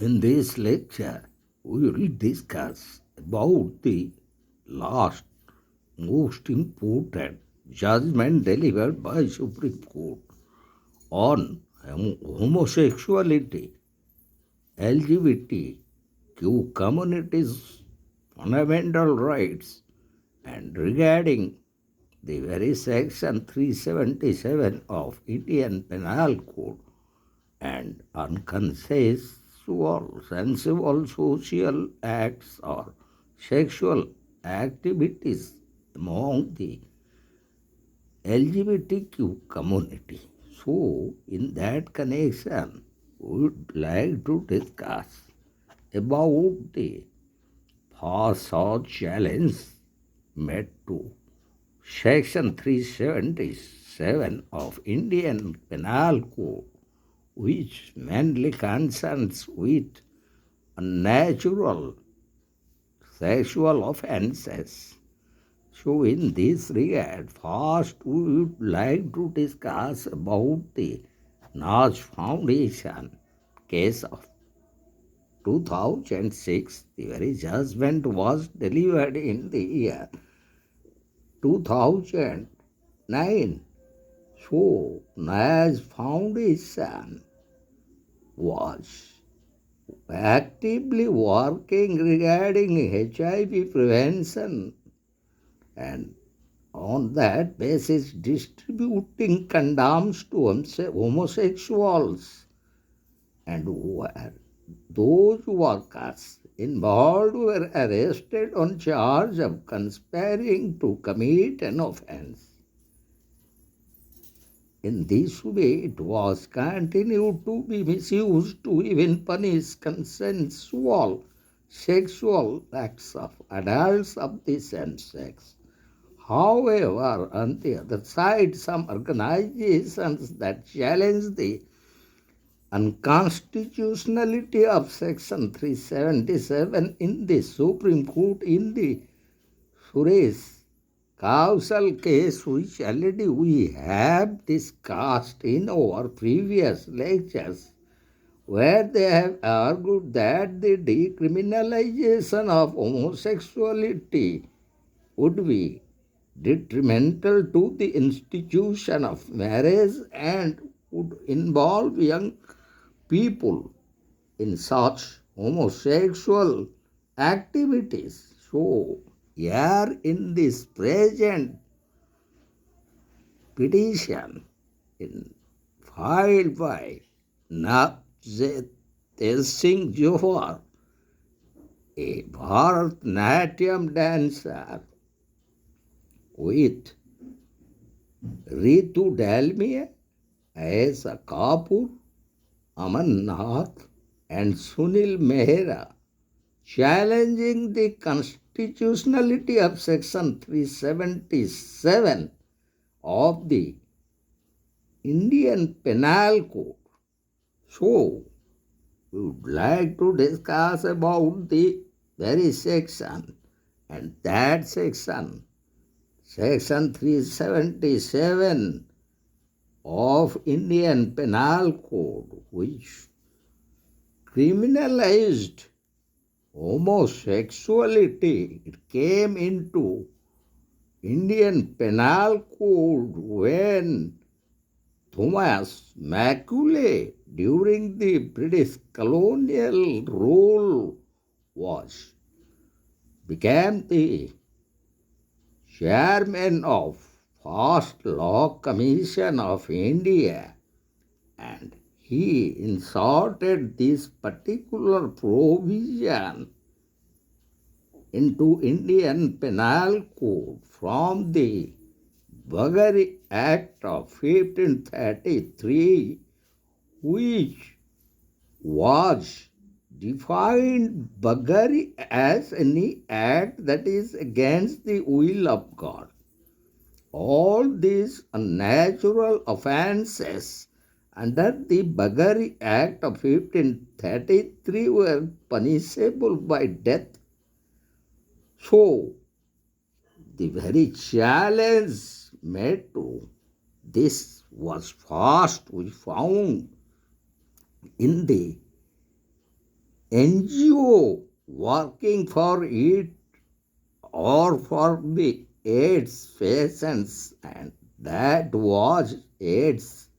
In this lecture, we will discuss about the last most important judgment delivered by Supreme Court on homosexuality, LGBTQ communities' fundamental rights, and regarding the very section 377 of Indian Penal Code and unconsensual sensual social acts or sexual activities among the LGBTQ community. So, in that connection, we would like to discuss about the first challenge made to Section 377 of Indian Penal Code, which mainly concerns with unnatural sexual offences. So, in this regard, first we would like to discuss about the Naj Foundation case of 2006. The very judgment was delivered in the year 2009. So, Naj Foundation was actively working regarding HIV prevention and on that basis distributing condoms to homosexuals, and those workers involved were arrested on charge of conspiring to commit an offense. In this way, it was continued to be misused to even punish consensual sexual acts of adults of the same sex. However, on the other side, some organizations that challenge the unconstitutionality of Section 377 in the Supreme Court in the Suresh Kausal case, which already we have discussed in our previous lectures, where they have argued that the decriminalization of homosexuality would be detrimental to the institution of marriage and would involve young people in such homosexual activities. So, here in this present petition filed by Navtej Singh Johar, a Bharatanatyam dancer with Ritu Dalmia as a Kapoor, Aman Nath, and Sunil Mehra, challenging the constitutionality of Section 377 of the Indian Penal Code. So, we would like to discuss about the very section, and that section, Section 377 of Indian Penal Code, which criminalized homosexuality. It came into Indian Penal Code when Thomas Macaulay, during the British colonial rule, became the chairman of First Law Commission of India, and he inserted this particular provision into Indian Penal Code from the Bagari Act of 1533, which was defined Bagari as any act that is against the will of God. All these unnatural offences under the Bagari Act of 1533 were punishable by death. So, the very challenge made to this was first we found in the NGO working for it or for the AIDS patients, and that was AIDS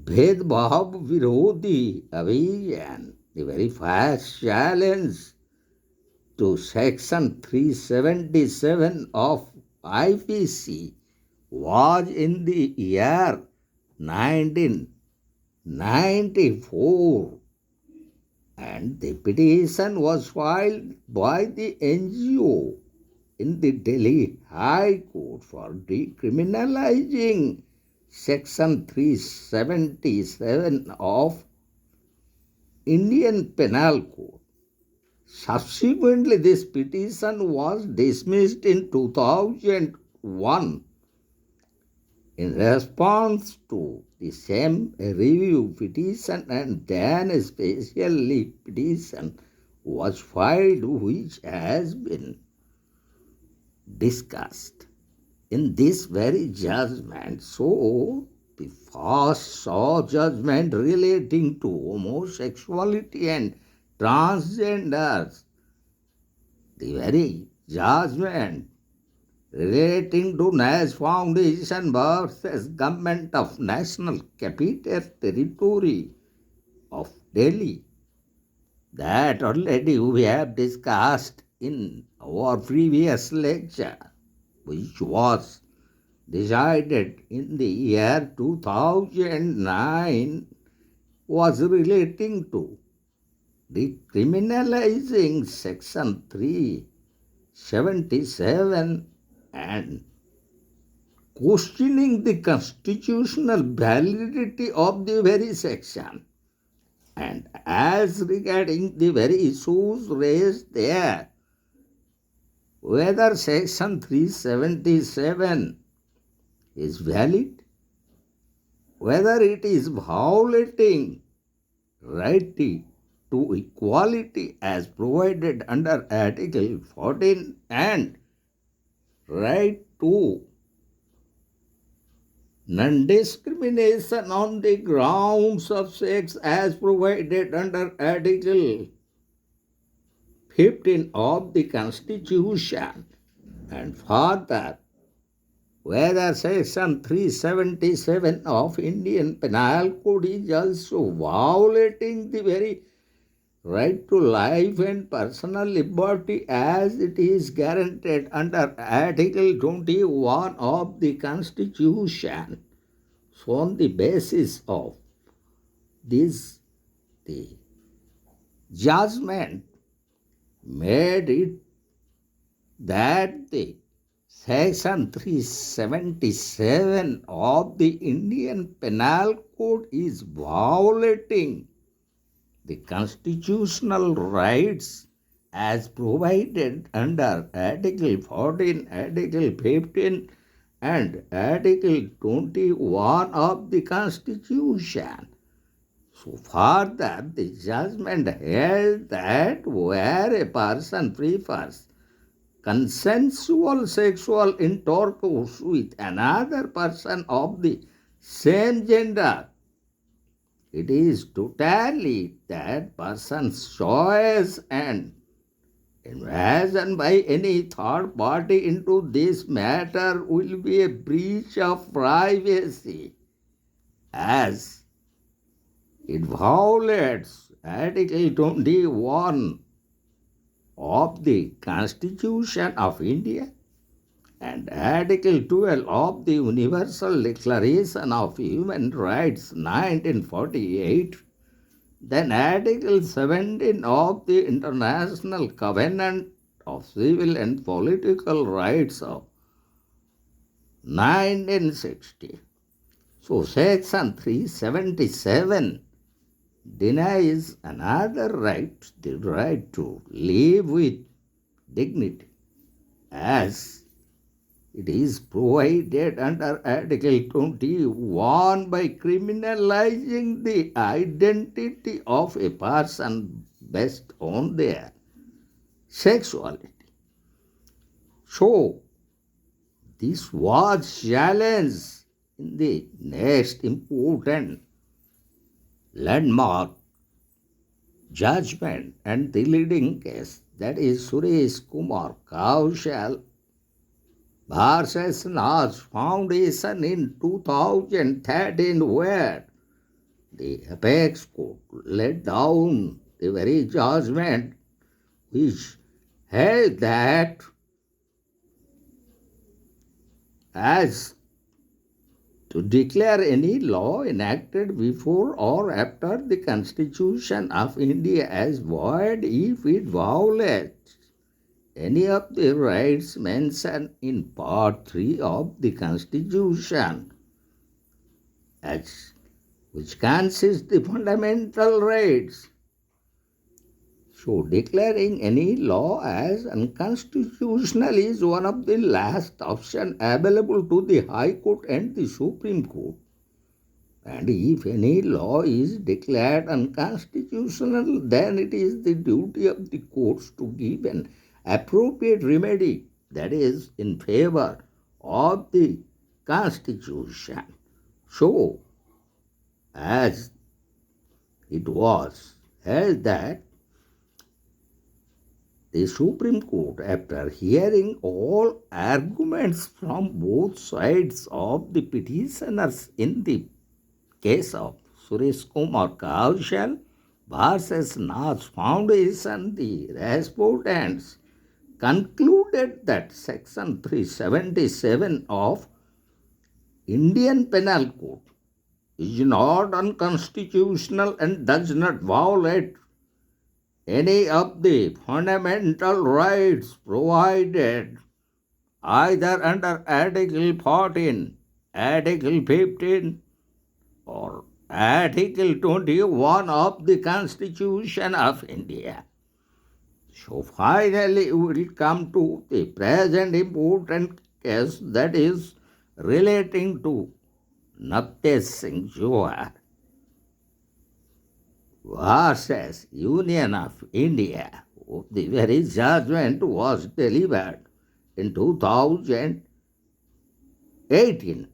भेदभाव विरोधी अभियान. The very first challenge to Section 377 of IPC was in the year 1994, and the petition was filed by the NGO in the Delhi High Court for decriminalizing Section 377 of Indian Penal Code. Subsequently, this petition was dismissed in 2001. In response to the same review petition, and then a special petition was filed, which has been discussed in this very judgment. So, the first saw judgment relating to homosexuality and transgenders. The very judgment relating to Nash Foundation versus Government of National Capital Territory of Delhi, that already we have discussed in our previous lecture, which was decided in the year 2009, was relating to decriminalizing Section 377 and questioning the constitutional validity of the very section. And as regarding the very issues raised there, whether Section 377 is valid, whether it is violating right to equality as provided under Article 14 and right to non-discrimination on the grounds of sex as provided under Article 15 of the Constitution, and further, whether Section 377 of Indian Penal Code is also violating the very right to life and personal liberty as it is guaranteed under Article 21 of the Constitution. So on the basis of this, the judgment made it that the Section 377 of the Indian Penal Code is violating the constitutional rights as provided under Article 14, Article 15, and Article 21 of the Constitution. So further, the judgment held that where a person prefers consensual sexual intercourse with another person of the same gender, it is totally that person's choice, and invasion by any third party into this matter will be a breach of privacy, as it violates Article 21 of the Constitution of India and Article 12 of the Universal Declaration of Human Rights 1948, then Article 17 of the International Covenant of Civil and Political Rights of 1960. So Section 377 denies another right, the right to live with dignity, as it is provided under Article 21 by criminalizing the identity of a person based on their sexuality. So, this was challenged in the next important landmark Judgement and the leading case, that is Suresh Kumar Kaushal vs. Nas Foundation in 2013, where the apex court laid down the very judgment which held that as to declare any law enacted before or after the Constitution of India as void if it violates any of the rights mentioned in Part 3 of the Constitution, as which consists the fundamental rights. So declaring any law as unconstitutional is one of the last options available to the High Court and the Supreme Court. And if any law is declared unconstitutional, then it is the duty of the courts to give an appropriate remedy, that is, in favor of the Constitution. So, as it was held that the Supreme Court, after hearing all arguments from both sides of the petitioners in the case of Suresh Kumar Kaushal versus Nas Foundation, the respondents concluded that Section 377 of Indian Penal Code is not unconstitutional and does not violate any of the fundamental rights provided either under Article 14, Article 15, or Article 21 of the Constitution of India. So finally we will come to the present important case, that is relating to Navtej Singh Johar vs. Union of India. The very judgment was delivered in 2018.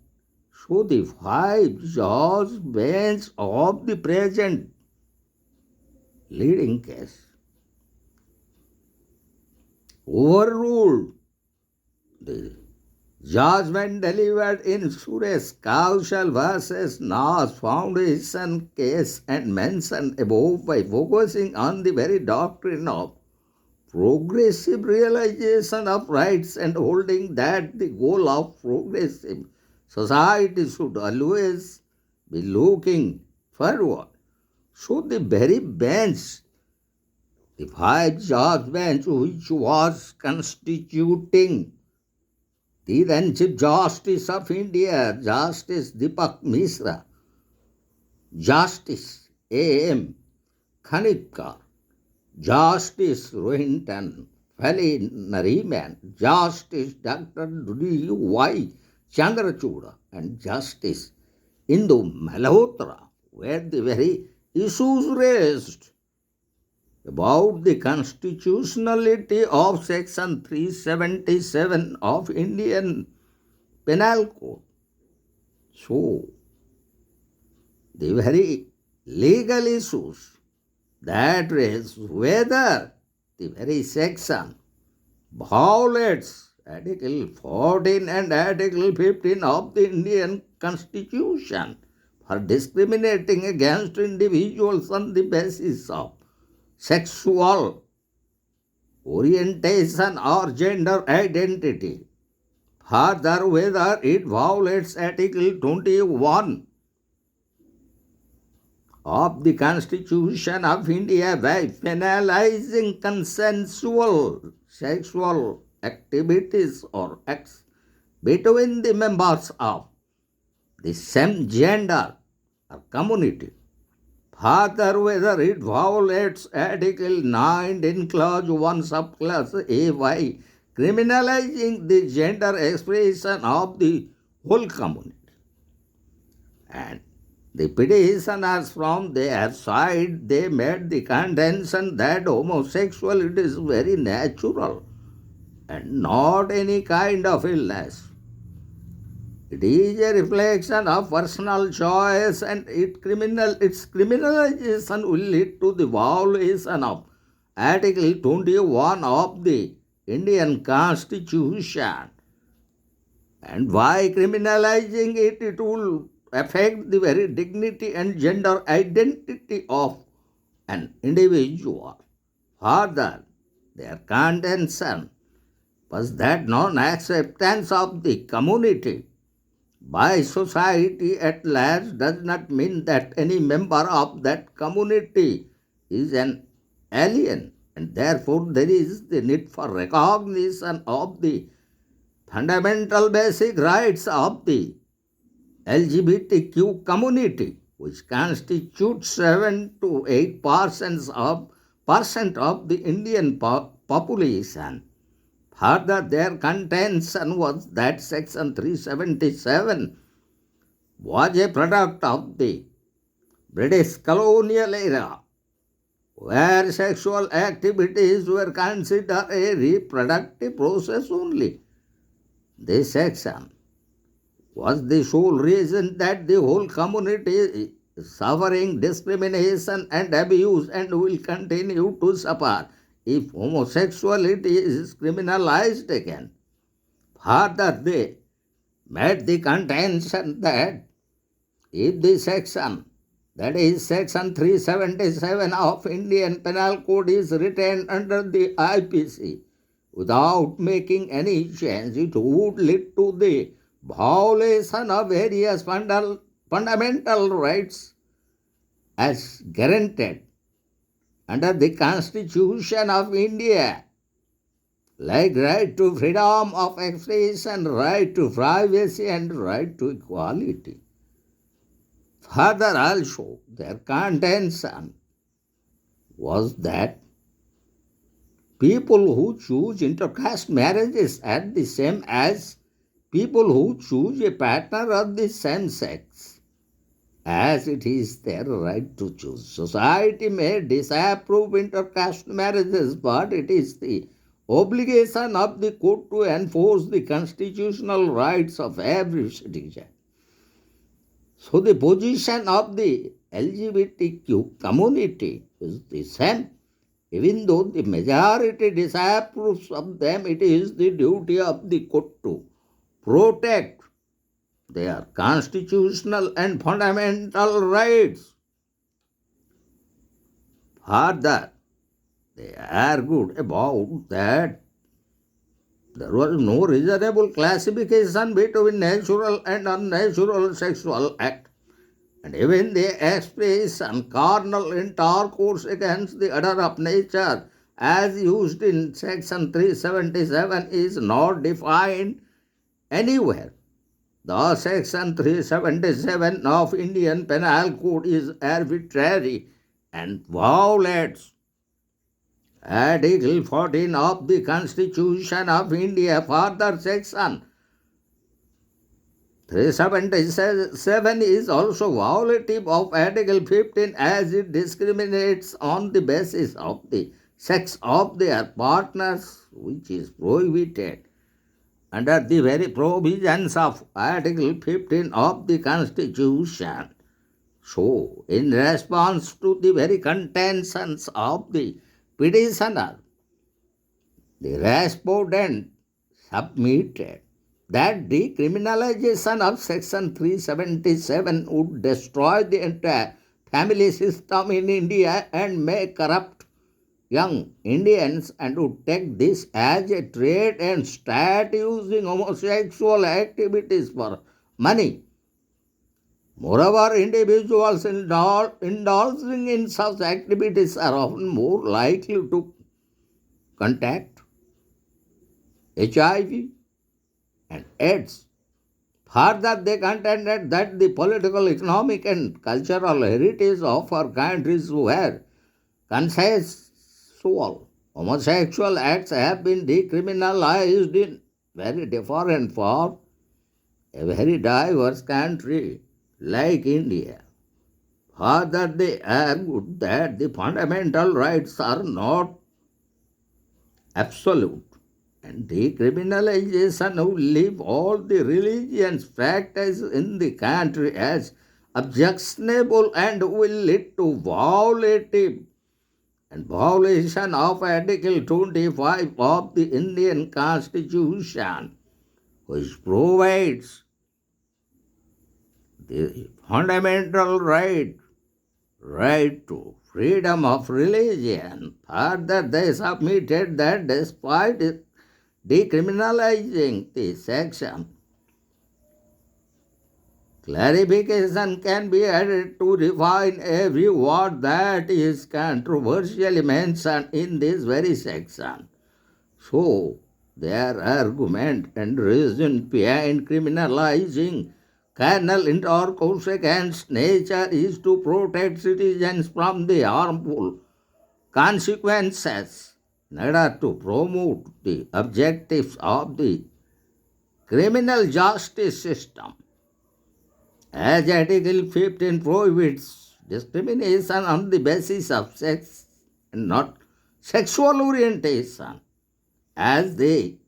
So the 5-judge bench of the present leading case overruled the judgment delivered in Suresh Kaushal vs. Nas Foundation case and mentioned above by focusing on the very doctrine of progressive realization of rights and holding that the goal of progressive society should always be looking forward. So the very bench, the 5-judge bench which was constituting the then Chief Justice of India, Justice Deepak Mishra, Justice A.M. Khanikar, Justice Rohinton Fali Nariman, Justice Dr. D.Y. Chandrachud, and Justice Indu Malhotra were the very issues raised about the constitutionality of Section 377 of Indian Penal Code. So, the very legal issues that raise whether the very section violates Article 14 and Article 15 of the Indian Constitution for discriminating against individuals on the basis of sexual orientation or gender identity. Further, whether it violates Article 21 of the Constitution of India by penalizing consensual sexual activities or acts between the members of the same gender or community. Further, whether it violates Article 19, Clause 1, Subclause A by criminalizing the gender expression of the whole community. And the petitioners from their side, they made the contention that homosexuality is very natural and not any kind of illness. It is a reflection of personal choice and its criminalization will lead to the violation of Article 21 of the Indian Constitution. And by criminalizing it, it will affect the very dignity and gender identity of an individual. Further, their contention was that non-acceptance of the community by society at large does not mean that any member of that community is an alien, and therefore there is the need for recognition of the fundamental basic rights of the LGBTQ community, which constitutes 7 to 8% of the Indian population. Further, their contention was that Section 377 was a product of the British colonial era, where sexual activities were considered a reproductive process only. This section was the sole reason that the whole community is suffering discrimination and abuse and will continue to suffer if homosexuality is criminalized again. Further, they made the contention that if the section, that is Section 377 of Indian Penal Code, is retained under the IPC without making any change, it would lead to the violation of various fundamental rights as guaranteed under the Constitution of India, like right to freedom of expression, right to privacy, and right to equality. Further, also, their contention was that people who choose intercaste marriages are the same as people who choose a partner of the same sex, as it is their right to choose. Society may disapprove intercaste marriages, but it is the obligation of the court to enforce the constitutional rights of every citizen. So the position of the LGBTQ community is the same. Even though the majority disapproves of them, it is the duty of the court to protect their constitutional and fundamental rights. Further, they argued about that there was no reasonable classification between natural and unnatural sexual act, and even the expression carnal intercourse against the order of nature as used in Section 377 is not defined anywhere. The Section 377 of Indian Penal Code is arbitrary and violates Article 14 of the Constitution of India. Further, Section 377 is also violative of Article 15 as it discriminates on the basis of the sex of their partners, which is prohibited under the very provisions of Article 15 of the Constitution. So, in response to the very contentions of the petitioner, the respondent submitted that decriminalization of Section 377 would destroy the entire family system in India and may corrupt young Indians and would take this as a trade and start using homosexual activities for money. Moreover, individuals indulging in such activities are often more likely to contract HIV and AIDS. Further, they contended that the political, economic, and cultural heritage of our countries where consensual homosexual acts have been decriminalized in very different form, a very diverse country like India. Further, they argued that the fundamental rights are not absolute and decriminalization will leave all the religions practiced in the country as objectionable and will lead to violation of Article 25 of the Indian Constitution, which provides the fundamental right to freedom of religion. Further, they submitted that despite decriminalizing the section, clarification can be added to refine every word that is controversially mentioned in this very section. So, their argument and reason behind criminalizing carnal intercourse against nature is to protect citizens from the harmful consequences in order to promote the objectives of the criminal justice system. As Article 15 prohibits discrimination on the basis of sex and not sexual orientation, as they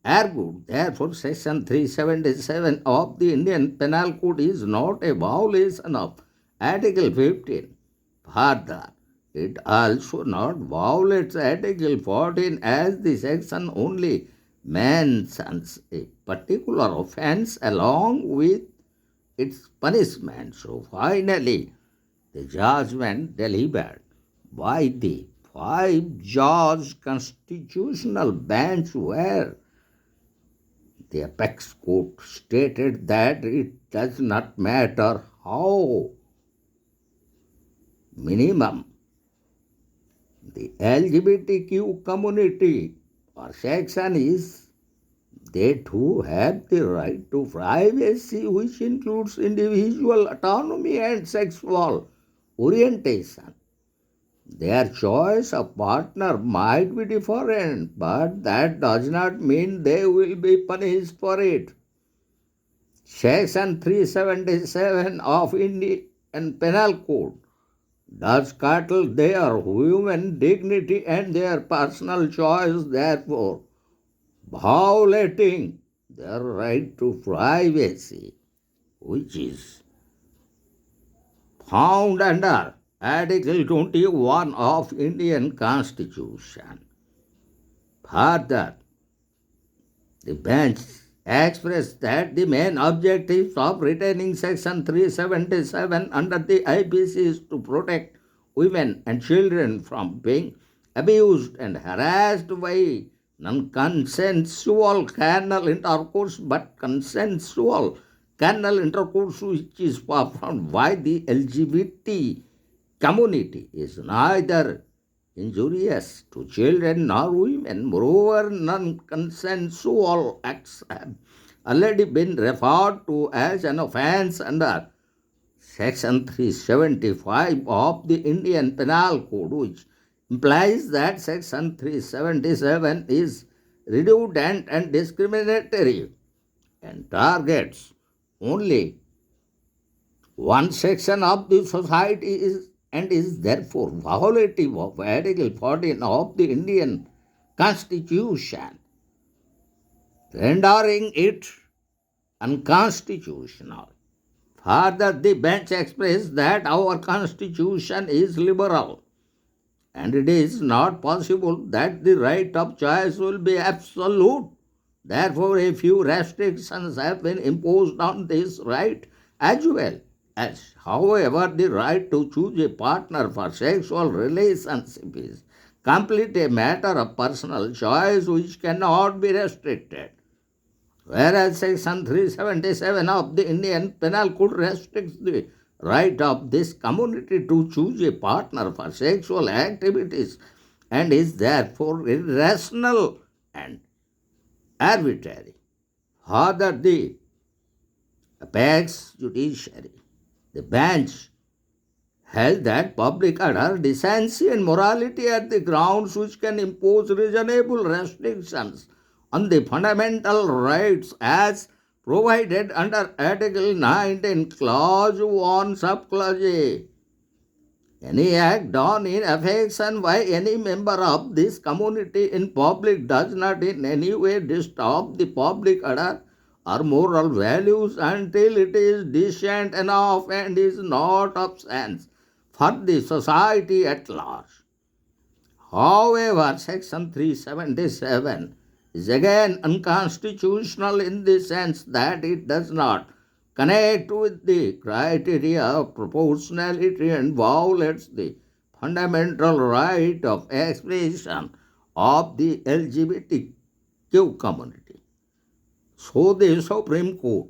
argued, therefore, Section 377 of the Indian Penal Code is not a violation of Article 15. Further, it also not violates Article 14 as the section only mentions a particular offence along with its punishment. So finally, the judgment delivered by the five-judge constitutional bench where the apex court stated that it does not matter how minimum the LGBTQ community or section is, they too have the right to privacy, which includes individual autonomy and sexual orientation. Their choice of partner might be different, but that does not mean they will be punished for it. Section 377 of Indian Penal Code does curtail their human dignity and their personal choice, therefore violating their right to privacy, which is found under Article 21 of Indian Constitution. Further, the bench expressed that the main objective of retaining Section 377 under the IPC is to protect women and children from being abused and harassed by non-consensual carnal intercourse, but consensual carnal intercourse which is performed by the LGBT community is neither injurious to children nor women. Moreover, non-consensual acts have already been referred to as an offence under Section 375 of the Indian Penal Code, which implies that Section 377 is redundant and discriminatory and targets only one section of the society and is therefore violative of Article 14 of the Indian Constitution, rendering it unconstitutional. Further, the bench expressed that our Constitution is liberal and it is not possible that the right of choice will be absolute. Therefore, a few restrictions have been imposed on this right as well. As, however, the right to choose a partner for sexual relationship is completely a matter of personal choice which cannot be restricted. Whereas Section 377 of the Indian Penal Code restricts the right of this community to choose a partner for sexual activities and is therefore irrational and arbitrary. Further, the apex judiciary, the bench, held that public order, decency and morality are the grounds which can impose reasonable restrictions on the fundamental rights as provided under Article 19, Clause 1, Subclause A. Any act done in affection by any member of this community in public does not in any way disturb the public order or moral values until it is decent enough and is not of sense for the society at large. However, Section 377 is again unconstitutional in the sense that it does not connect with the criteria of proportionality and violates the fundamental right of expression of the LGBTQ community. So the Supreme Court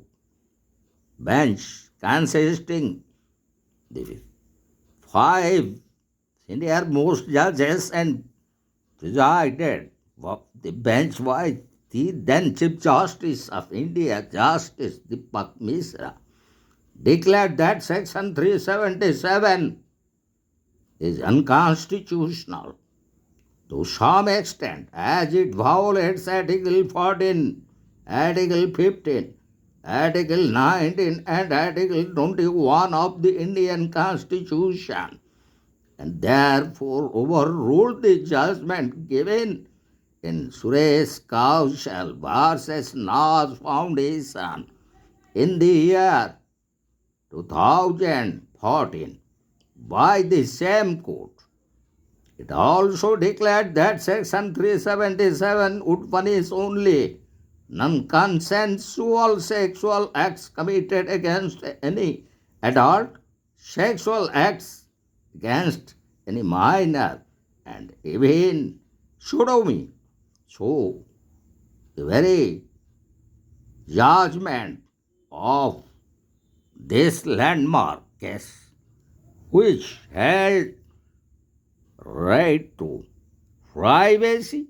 bench consisting the five senior-most judges and presided the bench by the then Chief Justice of India, Justice Deepak Misra, declared that Section 377 is unconstitutional to some extent as it violates Article 14, Article 15, Article 19 and Article 21 of the Indian Constitution and therefore overruled the judgment given in Suresh Kaushal vs. Nas Foundation in the year 2014 by the same court. It also declared that Section 377 would punish only non-consensual sexual acts committed against any adult, sexual acts against any minor, and even sodomy. So, the very judgment of this landmark case, which held right to privacy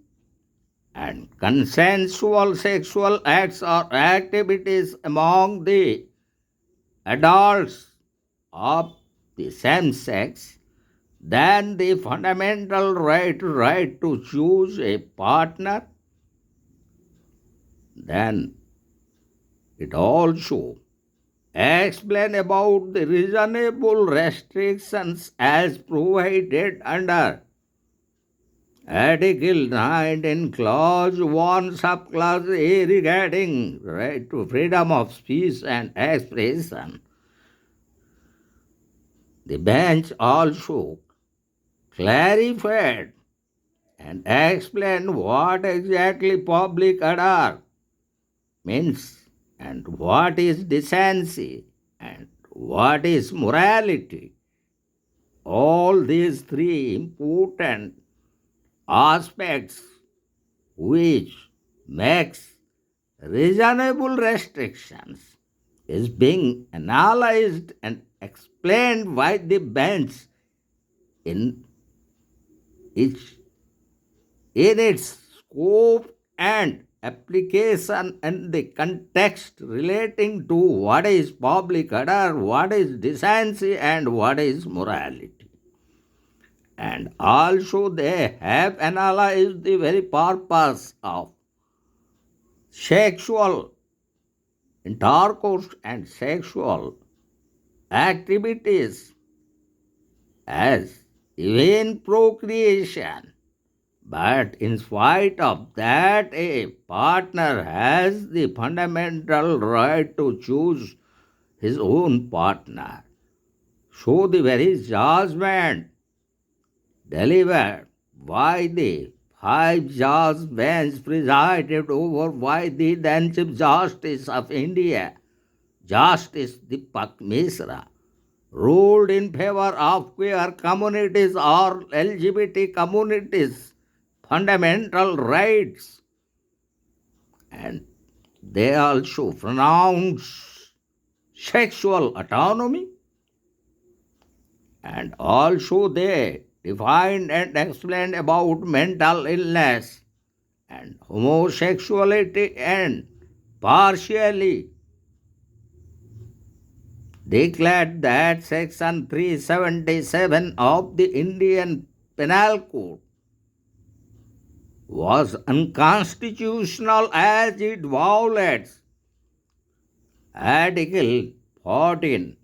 and consensual sexual acts or activities among the adults of the same sex, then the fundamental right to choose a partner, then it also explain about the reasonable restrictions as provided under Article 19, Clause 1, Subclause A regarding right to freedom of speech and expression. The bench also clarified and explained what exactly public order means and what is decency and what is morality. All these three important aspects which makes reasonable restrictions is being analyzed and explained by the bench in its scope and application and the context relating to what is public order, what is decency, and what is morality. And also they have analyzed the very purpose of sexual intercourse and sexual activities as even procreation. But in spite of that, a partner has the fundamental right to choose his own partner. So the very judgment delivered by the five-judge bench presided over by the then Chief Justice of India, Justice Deepak Misra, ruled in favor of queer communities or LGBT communities' fundamental rights, and they also pronounced sexual autonomy, and also they defined and explained about mental illness and homosexuality and partially declared that Section 377 of the Indian Penal Code was unconstitutional as it violates Article 14,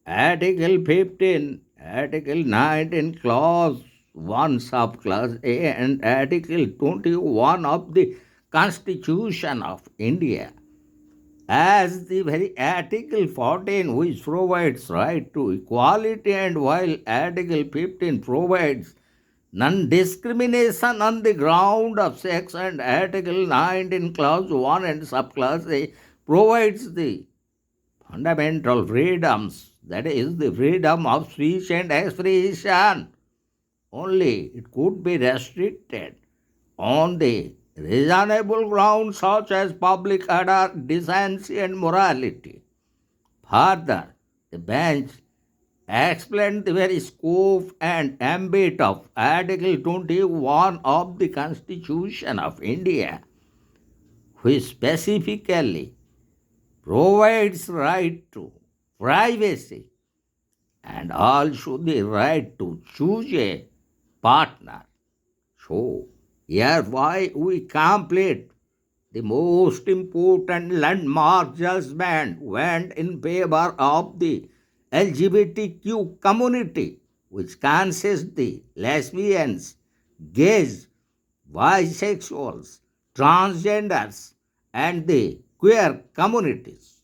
Article 15, Article 19, Clause 1, Subclause A, and Article 21 of the Constitution of India, as the very Article 14, which provides right to equality, and while Article 15 provides non-discrimination on the ground of sex, and Article 19, Clause 1 and Subclause A provides the fundamental freedoms, that is, the freedom of speech and expression. Only it could be restricted on the reasonable grounds such as public order, decency, and morality. Further, the bench explained the very scope and ambit of Article 21 of the Constitution of India, which specifically provides right to privacy and also the right to choose a partner. So, here why we complete the most important landmark judgment went in favor of the LGBTQ community, which consists the lesbians, gays, bisexuals, transgenders, and the queer communities.